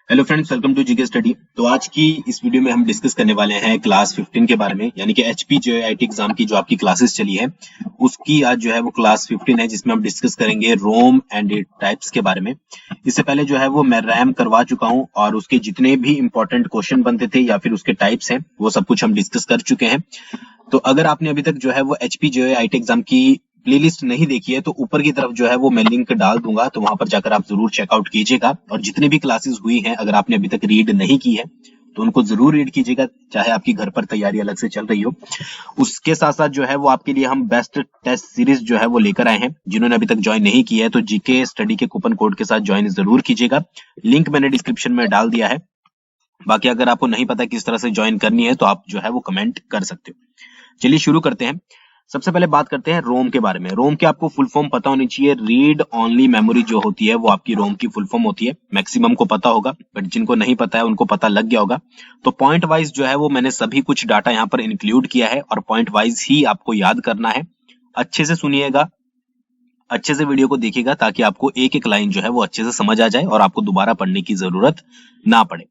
Hello friends, welcome to GK study. तो आज की इस वीडियो में हम डिस्कस करने वाले हैं क्लास 15 के बारे में, यानी कि एचपी जेईटी एग्जाम की जो आपकी क्लासेस चली है उसकी आज जो है वो क्लास 15 है, जिसमें हम डिस्कस करेंगे रोम एंड इट टाइप्स के बारे में। इससे पहले जो है वो मैं रैम करवा चुका हूं और उसके जितने भी इंपॉर्टेंट क्वेश्चन बनते थे या फिर उसके टाइप्स हैं वो सब कुछ हम डिस्कस कर चुके हैं। तो अगर आपने अभी तक जो है वो एचपी जेईटी एग्जाम की प्लेलिस्ट नहीं देखी है तो ऊपर की तरफ जो है वो मैं लिंक डाल दूंगा, तो वहां पर जाकर आप जरूर चेकआउट कीजिएगा। और जितनी भी क्लासेस हुई हैं अगर आपने अभी तक रीड नहीं की है तो उनको जरूर रीड कीजिएगा, चाहे आपकी घर पर तैयारी अलग से चल रही हो। उसके साथ साथ जो है वो आपके लिए हम बेस्ट टेस्ट सीरीज जो है वो लेकर आए हैं। जिन्होंने अभी तक ज्वाइन नहीं किया है तो जीके स्टडी के कूपन कोड के साथ ज्वाइन जरूर कीजिएगा। लिंक मैंने डिस्क्रिप्शन में डाल दिया है। बाकी अगर आपको नहीं पता किस तरह से ज्वाइन करनी है तो आप जो है वो कमेंट कर सकते हो। चलिए शुरू करते हैं। सबसे पहले बात करते हैं रोम के बारे में। रोम की आपको फुल फॉर्म पता होनी चाहिए। रीड ओनली मेमोरी जो होती है वो आपकी रोम की फुल फॉर्म होती है। मैक्सिमम को पता होगा, बट जिनको नहीं पता है उनको पता लग गया होगा। तो पॉइंट वाइज जो है वो मैंने सभी कुछ डाटा यहाँ पर इंक्लूड किया है और पॉइंट वाइज ही आपको याद करना है। अच्छे से सुनिएगा, अच्छे से वीडियो को देखिएगा ताकि आपको एक एक लाइन जो है वो अच्छे से समझ आ जाए और आपको दोबारा पढ़ने की जरूरत ना पड़े।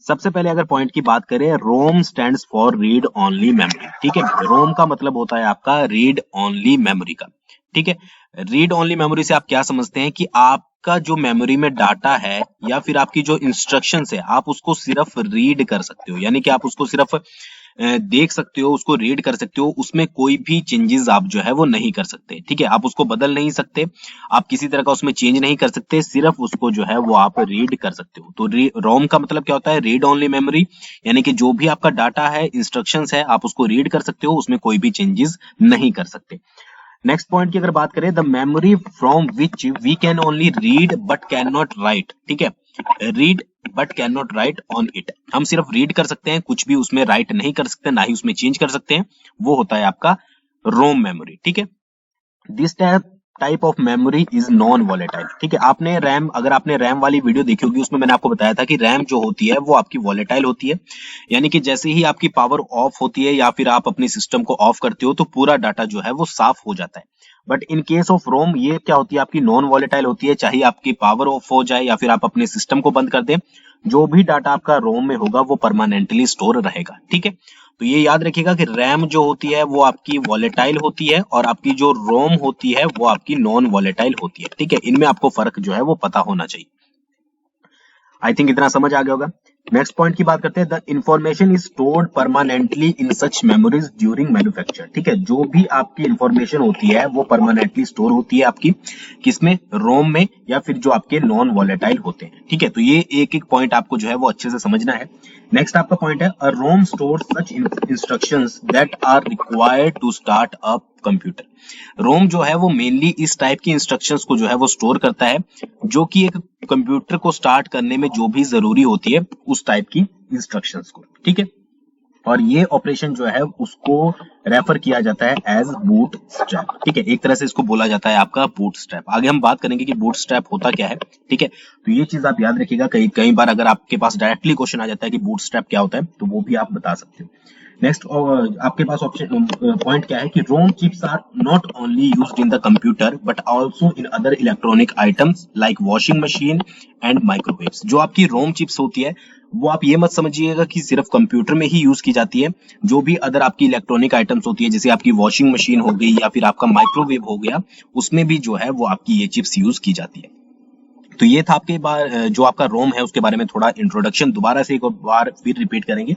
सबसे पहले अगर पॉइंट की बात करें, रोम stands for read only memory. ठीक है, रोम का मतलब होता है आपका रीड ओनली मेमोरी का। ठीक है, रीड ओनली मेमोरी से आप क्या समझते हैं कि आपका जो मेमोरी में डाटा है या फिर आपकी जो इंस्ट्रक्शंस है आप उसको सिर्फ रीड कर सकते हो, यानी कि आप उसको सिर्फ देख सकते हो, उसको रीड कर सकते हो। उसमें कोई भी चेंजेस आप जो है वो नहीं कर सकते। ठीक है, आप उसको बदल नहीं सकते, आप किसी तरह का उसमें चेंज नहीं कर सकते, सिर्फ उसको जो है वो आप रीड कर सकते हो। तो रोम का मतलब क्या होता है? रीड ओनली मेमोरी, यानी कि जो भी आपका डाटा है, इंस्ट्रक्शंस है, आप उसको रीड कर सकते हो, उसमें कोई भी चेंजेस नहीं कर सकते। नेक्स्ट पॉइंट की अगर बात करें, the memory from which we can only read but can not write. ठीक है, read but can not write on it. हम सिर्फ रीड कर सकते हैं, कुछ भी उसमें राइट नहीं कर सकते, ना ही उसमें चेंज कर सकते हैं। वो होता है आपका रोम मेमोरी। ठीक है, this type of memory is non volatile. ठीक है, आपने रैम, अगर आपने रैम वाली वीडियो देखी होगी उसमें मैंने आपको बताया था कि रैम जो होती है वो आपकी वॉलेटाइल होती है, यानी कि जैसे ही आपकी पावर ऑफ होती है या फिर आप अपने सिस्टम को ऑफ करते हो तो पूरा डाटा जो है वो साफ हो जाता है। But in case of ROM ये क्या होती है? आपकी नॉन वॉलेटाइल होती है। चाहे आपकी पावर ऑफ हो जाए या फिर आप अपने सिस्टम को बंद कर दें, जो भी डाटा आपका रोम में होगा वो परमानेंटली स्टोर रहेगा। ठीक है, तो ये याद रखिएगा कि रैम जो होती है वो आपकी वॉलेटाइल होती है और आपकी जो रोम होती है वो आपकी नॉन वॉलेटाइल होती है। ठीक है, इनमें आपको फर्क जो है वो पता होना चाहिए। आई थिंक इतना समझ आ गया होगा। नेक्स्ट पॉइंट की बात करते हैं, the information is stored permanently in such memories during manufacture. ठीक है, जो भी आपकी इंफॉर्मेशन होती है वो परमानेंटली स्टोर होती है आपकी किसमें? रोम में, या फिर जो आपके नॉन वॉलेटाइल होते हैं। ठीक है, तो ये एक एक पॉइंट आपको जो है वो अच्छे से समझना है। नेक्स्ट आपका पॉइंट है, a ROM store such instructions that are required to start a computer. ROM जो है वो मेनली इस टाइप की इंस्ट्रक्शंस को जो है वो स्टोर करता है जो कि एक कंप्यूटर को स्टार्ट करने में जो भी जरूरी होती है उस टाइप की इंस्ट्रक्शंस को। ठीक है, और ये ऑपरेशन जो है उसको रेफर किया जाता है एज बूट स्ट्रैप। ठीक है, एक तरह से इसको बोला जाता है आपका बूट स्ट्रैप। आगे हम बात करेंगे कि बूट स्ट्रैप होता क्या है। ठीक है, तो ये चीज आप याद रखिएगा। कई कई बार अगर आपके पास डायरेक्टली क्वेश्चन आ जाता है कि बूट स्ट्रैप क्या होता है तो वो भी आप बता सकते हो। नेक्स्ट आपके पास ऑप्शन पॉइंट क्या है कि ROM chips are not only used in the computer but also in other electronic items like washing machine and microwaves. जो आपकी रोम चिप्स होती है वो आप ये मत समझिएगा कि सिर्फ कंप्यूटर में ही यूज की जाती है। जो भी अदर आपकी इलेक्ट्रॉनिक आइटम्स होती है, जैसे आपकी वॉशिंग मशीन हो गई या फिर आपका माइक्रोवेव हो गया, उसमें भी जो है वो आपकी ये चिप्स यूज की जाती है। तो ये था आपके बार जो आपका रोम है उसके बारे में थोड़ा इंट्रोडक्शन। दोबारा से एक बार फिर रिपीट करेंगे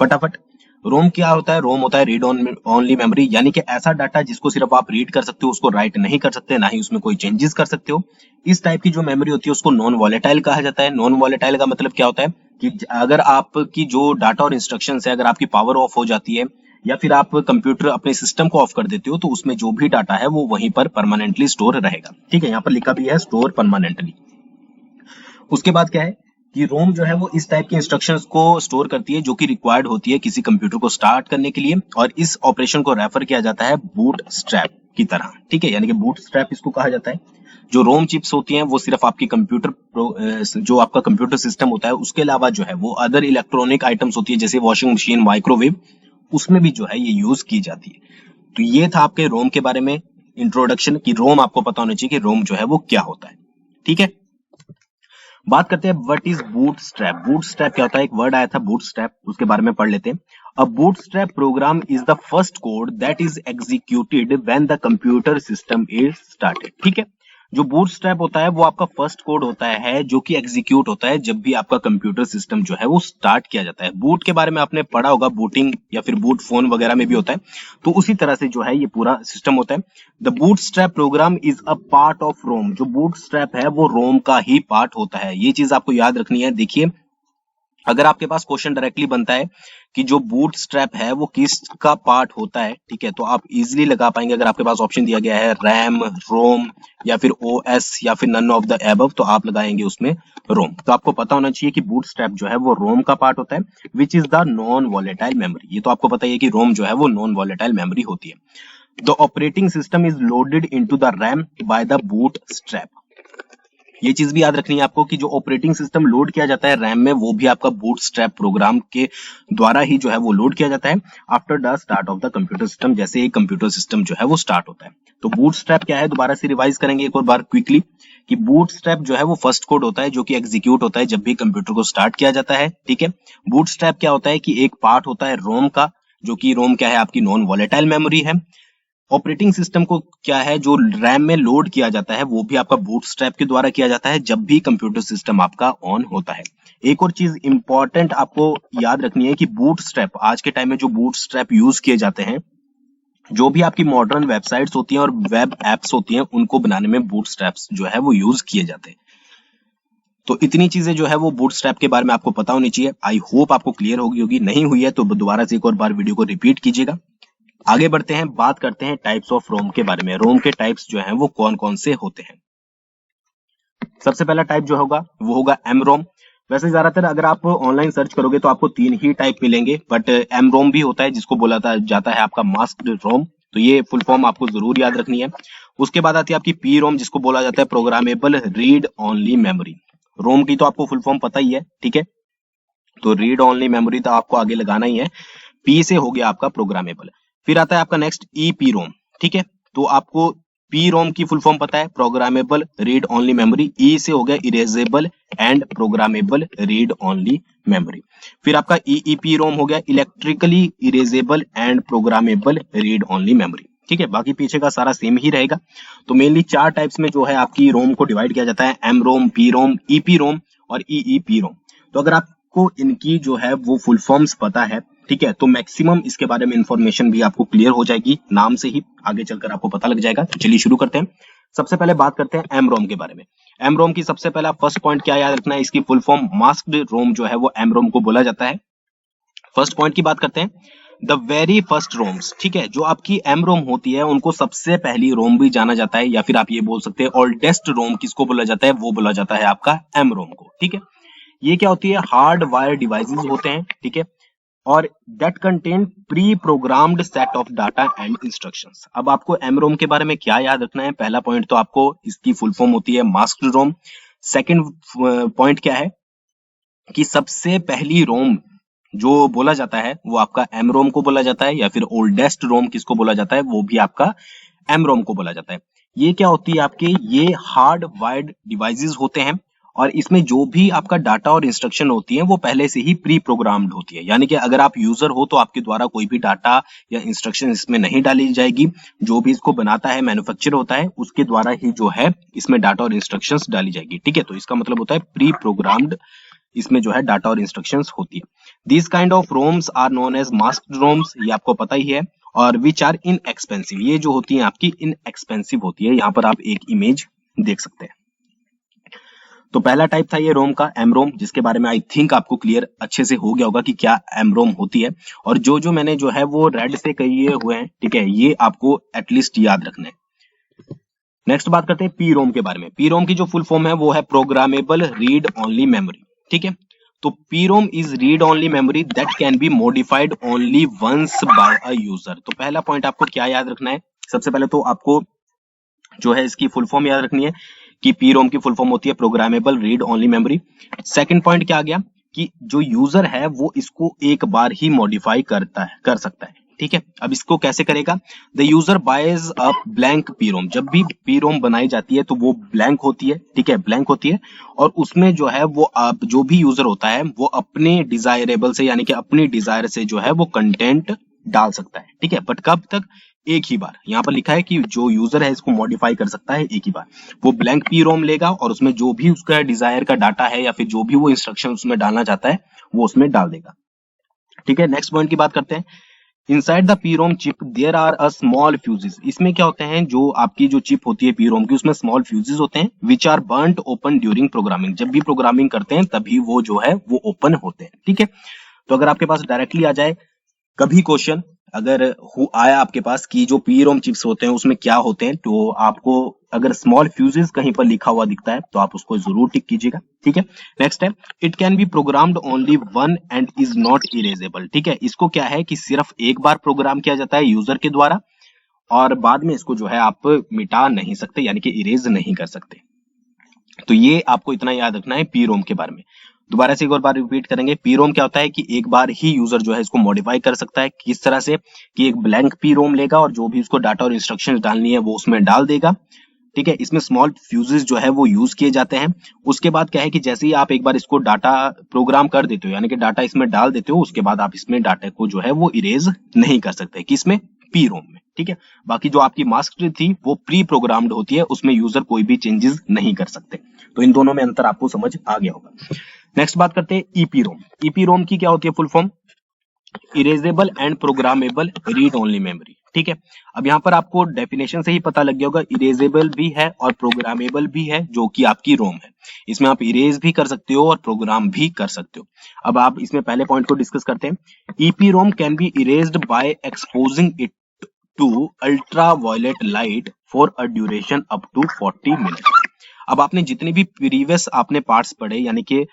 फटाफट। रोम क्या होता है? रोम होता है रीड ओनली मेमोरी, यानी कि ऐसा डाटा जिसको सिर्फ आप रीड कर सकते हो, उसको राइट नहीं कर सकते, ना ही उसमें कोई चेंजेस कर सकते हो। इस टाइप की जो मेमोरी होती है उसको नॉन वॉलेटाइल कहा जाता है। नॉन वॉलेटाइल का मतलब क्या होता है कि अगर आपकी जो डाटा और इंस्ट्रक्शंस है, अगर आपकी पावर ऑफ हो जाती है या फिर आप कंप्यूटर अपने सिस्टम को ऑफ कर देते हो तो उसमें जो भी डाटा है वो वहीं पर परमानेंटली स्टोर रहेगा। ठीक है, यहाँ पर लिखा भी है स्टोर परमानेंटली। उसके बाद क्या है कि रोम जो है वो इस टाइप के इंस्ट्रक्शंस को स्टोर करती है जो कि रिक्वायर्ड होती है किसी कंप्यूटर को स्टार्ट करने के लिए, और इस ऑपरेशन को रेफर किया जाता है बूट स्ट्रैप की तरह। ठीक है, यानी कि बूट स्ट्रैप इसको कहा जाता है। जो रोम चिप्स होती हैं वो सिर्फ आपकी कंप्यूटर जो आपका कंप्यूटर सिस्टम होता है उसके अलावा जो है वो अदर इलेक्ट्रॉनिक आइटम्स होती है जैसे वॉशिंग मशीन, माइक्रोवेव, उसमें भी जो है ये यूज की जाती है। तो ये था आपके रोम के बारे में इंट्रोडक्शन कि रोम आपको पता होना चाहिए कि रोम जो है वो क्या होता है। ठीक है, बात करते हैं व्हाट इज बूटस्ट्रैप। बूटस्ट्रैप क्या होता है, एक वर्ड आया था बूटस्ट्रैप, उसके बारे में पढ़ लेते हैं। A bootstrap program is the first code that is executed when the computer system is started. ठीक है, जो बूटस्ट्रैप होता है वो आपका फर्स्ट कोड होता है जो कि एग्जीक्यूट होता है जब भी आपका कंप्यूटर सिस्टम जो है वो स्टार्ट किया जाता है। बूट के बारे में आपने पढ़ा होगा, बूटिंग या फिर बूट फोन वगैरह में भी होता है, तो उसी तरह से जो है ये पूरा सिस्टम होता है। The bootstrap program is a part of ROM. जो बूटस्ट्रैप है वो रोम का ही पार्ट होता है, ये चीज आपको याद रखनी है। देखिए, अगर आपके पास क्वेश्चन डायरेक्टली बनता है कि जो बूटस्ट्रैप है वो किसका पार्ट होता है, ठीक है, तो आप इजीली लगा पाएंगे। अगर आपके पास ऑप्शन दिया गया है रैम, रोम या फिर ओएस या फिर नन ऑफ द एबव, तो आप लगाएंगे उसमें रोम। तो आपको पता होना चाहिए कि बूटस्ट्रैप जो है वो रोम का पार्ट होता है, which is the non volatile memory. ये तो आपको पता ही है कि रोम जो है वो नॉन वॉलेटाइल मेमोरी होती है। The operating system is loaded into the RAM by the bootstrap. ये चीज भी याद रखनी है आपको कि जो ऑपरेटिंग सिस्टम लोड किया जाता है रैम में, वो भी आपका बूटस्ट्रैप प्रोग्राम के द्वारा ही जो है वो लोड किया जाता है after the start of the computer system, जैसे ही कंप्यूटर सिस्टम जो है वो स्टार्ट होता है। तो बूटस्ट्रैप क्या है, दोबारा से रिवाइज करेंगे एक और बार क्विकली, कि बूटस्ट्रैप जो है वो फर्स्ट कोड होता है जो कि एग्जीक्यूट होता है जब भी कंप्यूटर को स्टार्ट किया जाता है। ठीक है, बूटस्ट्रैप क्या होता है कि एक पार्ट होता है रोम का, जो कि रोम क्या है, आपकी नॉन वॉलेटाइल मेमोरी है। ऑपरेटिंग सिस्टम को क्या है, जो रैम में लोड किया जाता है वो भी आपका बूटस्ट्रैप के द्वारा किया जाता है जब भी कंप्यूटर सिस्टम आपका ऑन होता है। एक और चीज इंपॉर्टेंट आपको याद रखनी है कि बूटस्ट्रैप, आज के टाइम में जो बूटस्ट्रैप यूज किए जाते हैं, जो भी आपकी मॉडर्न वेबसाइट्स होती हैं और वेब एप्स होती हैं, उनको बनाने में बूटस्ट्रैप्स जो है वो यूज किए जाते हैं। तो इतनी चीजें जो है वो बूटस्ट्रैप के बारे में आपको पता होनी चाहिए। आई होप आपको क्लियर होगी, नहीं हुई है तो दोबारा से एक और बार वीडियो को रिपीट कीजिएगा। आगे बढ़ते हैं, बात करते हैं टाइप्स ऑफ रोम के बारे में। रोम के टाइप्स जो हैं वो कौन कौन से होते हैं। सबसे पहला टाइप जो होगा वो होगा एम रोम। वैसे ज्यादातर अगर आप ऑनलाइन सर्च करोगे तो आपको 3 ही टाइप मिलेंगे, बट एम रोम भी होता है जिसको बोला जाता है आपका मास्क्ड रोम। तो ये फुल फॉर्म आपको जरूर याद रखनी है। उसके बाद आती है आपकी पी रोम, जिसको बोला जाता है प्रोग्रामेबल रीड ओनली मेमोरी। रोम की तो आपको फुल फॉर्म पता ही है, ठीक है, तो रीड ओनली मेमोरी तो आपको आगे लगाना ही है। पी से हो गया आपका प्रोग्रामेबल। फिर आता है आपका नेक्स्ट ई पी रोम। ठीक है, तो आपको पी रोम की फुल फॉर्म पता है, प्रोग्रामेबल रीड ओनली मेमोरी। ई से हो गया erasable and programmable read only memory. फिर आपका ईईपी रोम हो गया electrically erasable and programmable read only memory. ठीक है, बाकी पीछे का सारा सेम ही रहेगा। तो मेनली 4 टाइप्स में जो है आपकी रोम को डिवाइड किया जाता है, एम रोम, पी रोम, ईपी रोम और ईईपी रोम। तो अगर आपको इनकी जो है वो फुल फॉर्म्स पता है, ठीक है, तो मैक्सिमम इसके बारे में इंफॉर्मेशन भी आपको क्लियर हो जाएगी, नाम से ही आगे चलकर आपको पता लग जाएगा। तो चलिए शुरू करते हैं। सबसे पहले बात करते हैं एम रोम के बारे में। एम रोम की सबसे पहला फर्स्ट पॉइंट क्या याद रखना है, इसकी फुल फॉर्म मास्क्ड रोम जो है वो एम रोम को बोला जाता है। फर्स्ट पॉइंट की बात करते हैं, द वेरी फर्स्ट रोम्स। ठीक है, जो आपकी एम रोम होती है उनको सबसे पहली रोम भी जाना जाता है, या फिर आप ये बोल सकते हैं ओल्डेस्ट रोम किसको बोला जाता है, वो बोला जाता है आपका एम रोम को। ठीक है, ये क्या होती है, हार्ड वायर डिवाइसेस होते हैं, ठीक है, और that contain pre programmed set of data and instructions. अब आपको एम रोम के बारे में क्या याद रखना है, पहला पॉइंट तो आपको इसकी फुल फॉर्म होती है मास्क्ड रोम। सेकंड पॉइंट क्या है कि सबसे पहली रोम जो बोला जाता है वो आपका एम रोम को बोला जाता है, या फिर ओल्डेस्ट रोम किसको बोला जाता है, वो भी आपका एम रोम को बोला जाता है। ये क्या होती है आपके, ये हार्ड वायर्ड डिवाइसेस होते हैं, और इसमें जो भी आपका डाटा और इंस्ट्रक्शन होती है वो पहले से ही प्री प्रोग्राम्ड होती है। यानी कि अगर आप यूजर हो तो आपके द्वारा कोई भी डाटा या इंस्ट्रक्शन इसमें नहीं डाली जाएगी, जो भी इसको बनाता है, मैन्युफैक्चर होता है, उसके द्वारा ही जो है इसमें डाटा और इंस्ट्रक्शंस डाली जाएगी। ठीक है, तो इसका मतलब होता है प्री प्रोग्राम्ड इसमें जो है डाटा और इंस्ट्रक्शंस होती है। This kind of ROMs are known as masked ROMs, ये आपको पता ही है, और विच आर इनएक्सपेंसिव। ये जो होती है आपकी इनएक्सपेंसिव होती है। यहाँ पर आप एक इमेज देख सकते हैं। तो पहला टाइप था ये रोम का, एम रोम, जिसके बारे में आई थिंक आपको क्लियर अच्छे से हो गया होगा कि क्या एम रोम होती है, और जो जो मैंने जो है वो रेड से किए हुए हैं, ठीक है, ये आपको एटलीस्ट याद रखना है। नेक्स्ट बात करते हैं पी रोम के बारे में। पी रोम की जो फुल फॉर्म है वो है प्रोग्रामेबल रीड ओनली मेमोरी। ठीक है, तो PROM is read only memory that can be modified only once by a user. तो पहला पॉइंट आपको क्या याद रखना है, सबसे पहले तो आपको जो है इसकी फुल फॉर्म याद रखनी है कि पी रोम की फुल फॉर्म होती है programmable read only memory. Second point क्या आ गया कि जो यूजर है वो इसको एक बार ही मॉडिफाई कर सकता है, ठीक है, अब इसको कैसे करेगा? The user boys a blank P ROM. जब भी पी रोम बनाई जाती है तो वो ब्लैंक होती है, ठीक है, ब्लैंक होती है, और उसमें जो है वो आप जो भी यूजर होता है वो अपने डिजायरेबल से यानी कि अपनी डिजायर से जो है वो कंटेंट डाल सकता है, ठीक है, बट कब तक? एक ही बार। यहाँ पर लिखा है कि जो यूजर है इसको मॉडिफाई कर सकता है एक ही बार। वो ब्लैंक पी रोम लेगा और उसमें जो भी उसका डिजायर का डाटा है या फिर जो भी वो इंस्ट्रक्शन उसमें डालना चाहता है वो उसमें डाल देगा, ठीक है। नेक्स्ट पॉइंट की बात करते हैं। Inside the PROM chip there are a small fuses. इसमें क्या होते हैं, जो आपकी जो चिप होती है पीरोम की उसमें स्मॉल फ्यूजेस होते हैं which are burnt open during programming. जब भी प्रोग्रामिंग करते हैं तभी वो जो है वो ओपन होते हैं, ठीक है। तो अगर आपके पास डायरेक्टली आ जाए कभी क्वेश्चन अगर आया आपके पास कि जो पी रोम चिप्स होते हैं उसमें क्या होते हैं, तो आपको अगर स्मॉल फ्यूजेस कहीं पर लिखा हुआ दिखता है तो आप उसको जरूर टिक कीजिएगा, ठीक है। नेक्स्ट है, it can be programmed only one and is not erasable, ठीक है। इसको क्या है कि सिर्फ एक बार प्रोग्राम किया जाता है यूजर के द्वारा और बाद में इसको जो है आप मिटा नहीं सकते यानी कि इरेज नहीं कर सकते। तो ये आपको इतना याद रखना है पी रोम के बारे में। दोबारा से एक और बार रिपीट करेंगे, पी रोम क्या होता है कि एक बार ही यूजर जो है इसको मॉडिफाई कर सकता है। किस तरह से? कि एक ब्लैंक पी रोम लेगा और जो भी उसको डाटा और इंस्ट्रक्शंस डालनी है वो उसमें डाल देगा, ठीक है। इसमें स्मॉल फ्यूजेस जो है वो यूज किए जाते हैं। उसके बाद क्या है कि जैसे ही आप एक बार इसको डाटा प्रोग्राम कर देते हो यानी कि डाटा इसमें डाल देते हो, उसके बाद आप इसमें डाटा को जो है वो इरेज नहीं कर सकते। किसमें? पी रोम में, ठीक है। बाकी जो आपकी मास्क थी वो प्री प्रोग्राम्ड होती है, उसमें यूजर कोई भी चेंजेस नहीं कर सकते। तो इन दोनों में अंतर आपको समझ आ गया होगा। नेक्स्ट बात करते हैं ईपी रोम। ईपी रोम की क्या होती है full form? Erasable and programmable read only memory, ठीक है। अब यहाँ पर आपको डेफिनेशन से ही पता लग गया होगा, इरेजेबल भी है और प्रोग्रामेबल भी है जो कि आपकी रोम है। इसमें आप इरेज भी कर सकते हो और प्रोग्राम भी कर सकते हो। अब आप इसमें पहले पॉइंट को डिस्कस करते हैं। EPROM can be erased by exposing it to ultraviolet light for a duration up to 40 minute. अब आपने जितने भी प्रीवियस आपने पार्ट्स पढ़े यानी कि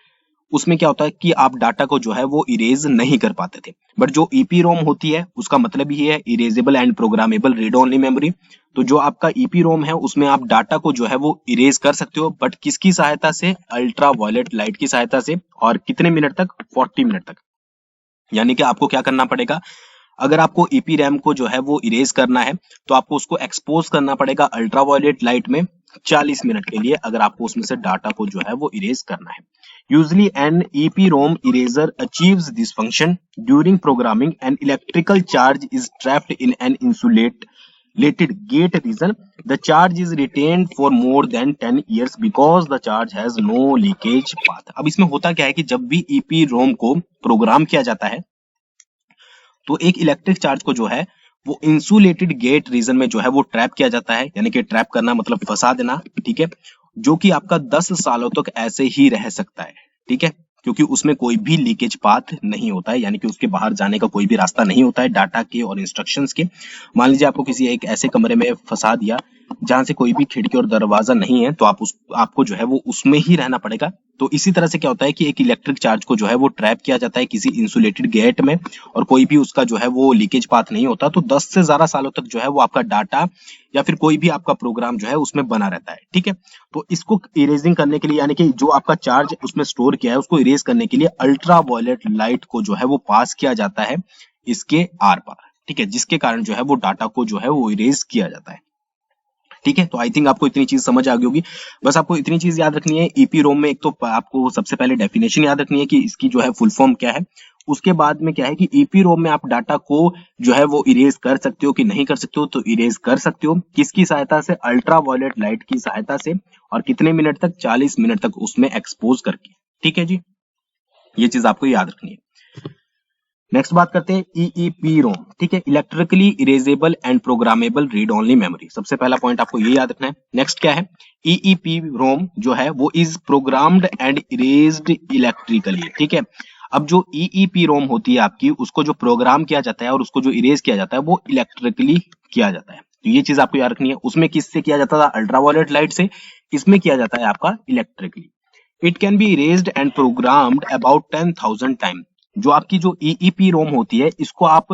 उसमें क्या होता है कि आप डाटा को जो है वो इरेज नहीं कर पाते थे, बट जो ईपी रोम होती है उसका मतलब ही है erasable and programmable read only memory. तो जो आपका ईपी रोम है उसमें आप डाटा को जो है वो इरेज कर सकते हो, बट किसकी सहायता से? अल्ट्रा वायलेट लाइट की सहायता से। और कितने मिनट तक? 40 मिनट तक। यानी कि आपको क्या करना पड़ेगा, अगर आपको ईपी रैम को जो है वो इरेज करना है तो आपको उसको एक्सपोज करना पड़ेगा अल्ट्रा वायलेट लाइट में 40 मिनट के लिए, अगर आपको उसमें से डाटा को जो है वो इरेज करना है। Usually an EPROM eraser achieves this function during programming. An electrical charge is trapped in an insulated gate region. The charge is retained for more than 10 years because the charge has no leakage path. अब इसमें होता क्या है कि जब भी EPROM को programme किया जाता है तो एक इलेक्ट्रिक चार्ज को जो है वो इंसुलेटेड गेट रीजन में जो है वो ट्रैप किया जाता है, यानी कि ट्रैप करना मतलब फंसा देना, ठीक है, जो कि आपका 10 सालों तक ऐसे ही रह सकता है, ठीक है, क्योंकि उसमें कोई भी लीकेज पाथ नहीं होता है, यानी कि उसके बाहर जाने का कोई भी रास्ता नहीं होता है डाटा के और इंस्ट्रक्शंस के। मान लीजिए आपको किसी एक ऐसे कमरे में फंसा दिया जहां से कोई भी खिड़की और दरवाजा नहीं है, तो आपको जो है वो उसमें ही रहना पड़ेगा। तो इसी तरह से क्या होता है कि एक इलेक्ट्रिक चार्ज को जो है वो ट्रैप किया जाता है किसी इंसुलेटेड गेट में और कोई भी उसका जो है वो लीकेज पाथ नहीं होता, तो 10 से ज्यादा सालों तक जो है वो आपका डाटा या फिर कोई भी आपका प्रोग्राम जो है उसमें बना रहता है, ठीक है। तो इसको इरेजिंग करने के लिए यानी कि जो आपका चार्ज उसमें स्टोर किया है उसको इरेज करने के लिए अल्ट्रा वायलेट लाइट को जो है वो पास किया जाता है इसके आर पार, ठीक है, जिसके कारण जो है वो डाटा को जो है वो इरेज किया जाता है, ठीक है। तो आई थिंक आपको इतनी चीज समझ आ गई होगी। बस आपको इतनी चीज याद रखनी है ईपी रोम में, एक तो आपको सबसे पहले डेफिनेशन याद रखनी है कि इसकी जो है फुल फॉर्म क्या है। उसके बाद में क्या है कि ईपी रोम में आप डाटा को जो है वो इरेज कर सकते हो कि नहीं कर सकते हो, तो इरेज कर सकते हो किसकी सहायता से? अल्ट्रा वायलेट लाइट की सहायता से। और कितने मिनट तक? 40 मिनट तक उसमें एक्सपोज करके, ठीक है जी, ये चीज आपको याद रखनी है। नेक्स्ट बात करते हैं EEPROM, ठीक है, electrically erasable and programmable read only memory. सबसे पहला पॉइंट आपको ये याद रखना है। नेक्स्ट क्या है? EEPROM जो है वो is programmed and erased electrically, ठीक है। अब जो EEPROM होती है आपकी, उसको जो प्रोग्राम किया जाता है और उसको जो इरेज किया जाता है वो इलेक्ट्रिकली किया जाता है। तो ये चीज आपको याद रखनी है। उसमें किससे किया जाता था? अल्ट्रावायलेट लाइट से। इसमें किया जाता है आपका electrically. It can be erased and programmed about 10,000 time. जो आपकी जो EEPROM होती है इसको आप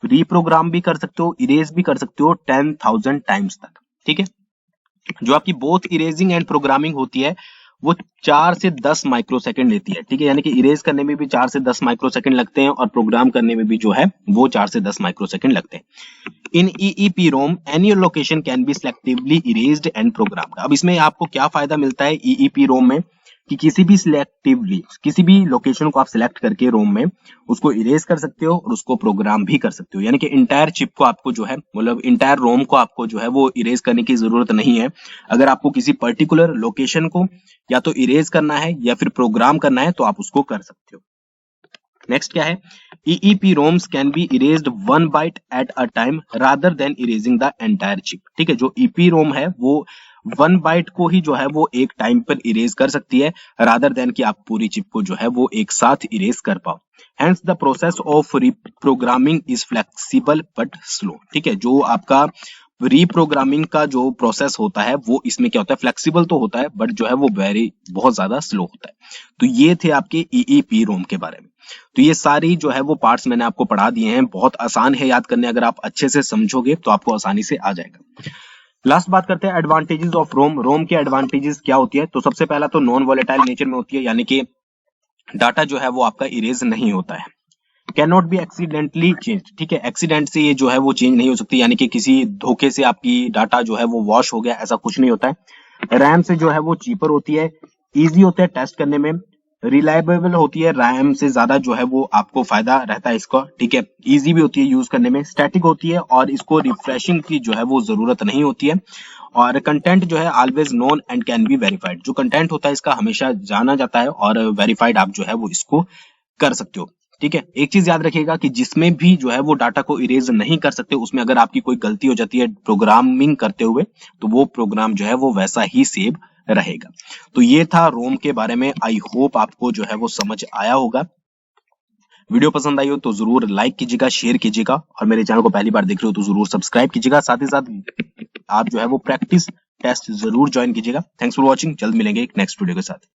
रीप्रोग्राम भी कर सकते हो, इरेज भी कर सकते हो 10,000 टाइम्स तक, ठीक है। जो आपकी बोथ इरेजिंग एंड प्रोग्रामिंग होती है वो 4 से 10 माइक्रोसेकंड लेती है, ठीक है, यानी कि इरेज करने में भी 4 से 10 माइक्रोसेकंड लगते हैं और प्रोग्राम करने में भी जो है वो 4 से 10 माइक्रोसेकंड लगते हैं। इन EEPROM any location can be selectively erased and programmed। अब इसमें आपको क्या फायदा मिलता है EEPROM में कि किसी भी सिलेक्टिवली किसी भी लोकेशन को आप सिलेक्ट करके रोम में उसको इरेज कर सकते हो और उसको प्रोग्राम भी कर सकते हो, यानी कि इंटायर चिप को आपको जो है मतलब इंटायर रोम को आपको जो है वो इरेज करने की जरूरत नहीं है। अगर आपको किसी पर्टिकुलर लोकेशन को या तो इरेज करना है या फिर प्रोग्राम करना है तो आप उसको कर सकते हो। नेक्स्ट क्या है, EEPROMs can be erased 1 byte at a time rather than erasing the entire chip. ठीक है, जो EEPROM है वो 1 बाइट को ही जो है वो एक टाइम पर इरेज कर सकती है रादर देन कि आप पूरी चिप को जो है वो एक साथ इरेज कर पाओ। Hence the process of reprogramming is flexible but slow। ठीक है, जो आपका रीप्रोग्रामिंग का जो प्रोसेस होता है वो इसमें क्या होता है, फ्लेक्सिबल तो होता है बट जो है वो बहुत ज्यादा स्लो होता है। तो ये थे आपके EEPROM के बारे में। तो ये सारी जो है वो पार्ट्स मैंने आपको पढ़ा दिए हैं, बहुत आसान है याद करने, अगर आप अच्छे से समझोगे तो आपको आसानी से आ जाएगा। लास्ट बात करते हैं एडवांटेजेस ऑफ रोम। रोम के एडवांटेजेस क्या होती है, तो सबसे पहला तो नॉन वॉलेटाइल नेचर में होती है, यानी कि डाटा जो है वो आपका इरेज नहीं होता है। Can not be accidentally change. ठीक है, एक्सीडेंट से ये जो है वो चेंज नहीं हो सकती, यानी कि किसी धोखे से आपकी डाटा जो है वो वॉश हो गया, ऐसा कुछ नहीं होता है। रैम से जो है वो चीपर होती है, इजी होता है टेस्ट करने में, रिलायबल होती है, रैम से ज्यादा जो है वो आपको फायदा रहता है इसका। ठीक है, इजी भी होती है यूज करने में, स्टैटिक होती है और इसको रिफ्रेशिंग की जो है वो जरूरत नहीं होती है। और कंटेंट जो है always known and can be verified. जो कंटेंट होता है इसका हमेशा जाना जाता है और वेरीफाइड आप जो है वो इसको कर सकते हो। ठीक है, एक चीज याद रखिएगा कि जिसमें भी जो है वो डाटा को इरेज नहीं कर सकते उसमें अगर आपकी कोई गलती हो जाती है प्रोग्रामिंग करते हुए तो वो प्रोग्राम जो है वो वैसा ही सेव रहेगा। तो ये था रोम के बारे में। आई होप आपको जो है वो समझ आया होगा। वीडियो पसंद आई हो तो जरूर लाइक कीजिएगा, शेयर कीजिएगा और मेरे चैनल को पहली बार देख रहे हो तो जरूर सब्सक्राइब कीजिएगा। साथ ही साथ आप जो है वो प्रैक्टिस टेस्ट जरूर ज्वाइन कीजिएगा। थैंक्स फॉर वॉचिंग, जल्द मिलेंगे एक नेक्स्ट वीडियो के साथ।